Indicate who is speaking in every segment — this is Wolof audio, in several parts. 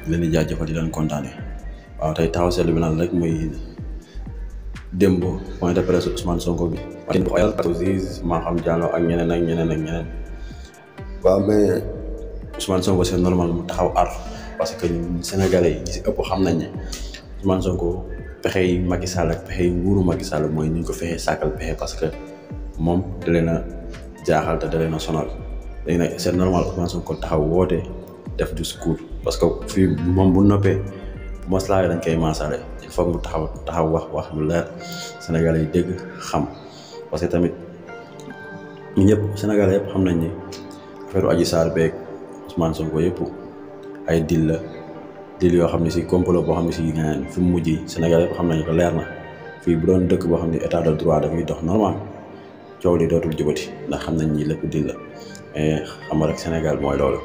Speaker 1: leen di jaajëfal di leen kontaane waaw tey taxaw seetlu bi naan rek muy démb point de presse Ousmane Sonko bi kenn du xoyal Aziz Maham Diallo ak ñeneen waaw mais Ousmane Sonko c'est normal mu taxaw ar parce que ñun Sénégalais yi ñi si ëpp xam nañ ne Ousmane Sonko pexe yi Macky Sall ak pexe yi nguuru Macky Sall mooy ni ñu ko fexee sàkkal pexe parce que moom da leen a jaaxal te da leen a sonal léegi nag c'est normal Ousmane Sonko taxaw woote def discours parce que fii moom bu noppee maslaa yi dañ koy maasaale il faut mu taxaw wax mu leer Sénégalais yi dégg xam parce que tamit ñu ñëpp Sénégalais yëpp xam nañ ni affaire Adji Sarr beeg Ousmane Sonko yëpp ay dil yoo xam ne si complot boo xam ne si ngeen fi mu mujj Sénégal yëpp xam nañu ko leer na fii bu doon dëkk boo xam ne état de droit dafay dox normal coow li dootul jubati ndax xam nañ ni lépp dil la mais xam nga rek Sénégal mooy loolu.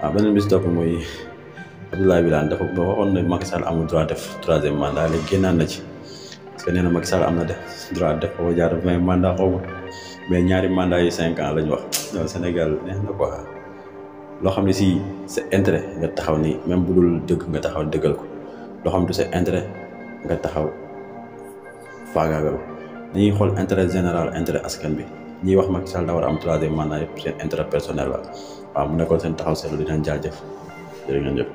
Speaker 1: waaw beneen bi si topp mooy Abdoulaye Wilane dafa waxoon ne Macky Sall amul droit def troisième mandat léegi génnaan na ci parce que nee na Macky Sall am na def droit def ko jaar mais mandat xaw ma mais ñaari mandat yi 5 ans lañ wax loolu Sénégal neex na quoi. loo xam ne si c'est intérêt nga taxaw ni même bu dul dëgg nga taxaw dëggal ko loo xam ne c'est intérêt nga taxaw faagaagal dañuy xool intérêt général intérêt askan bi ñiy wax Macky Sall da war a am troisième mandat yëpp seen intérêt personnel la waaw mu nekkoon seen taxaw seetlu di leen jaajëf jërë ngeen jëf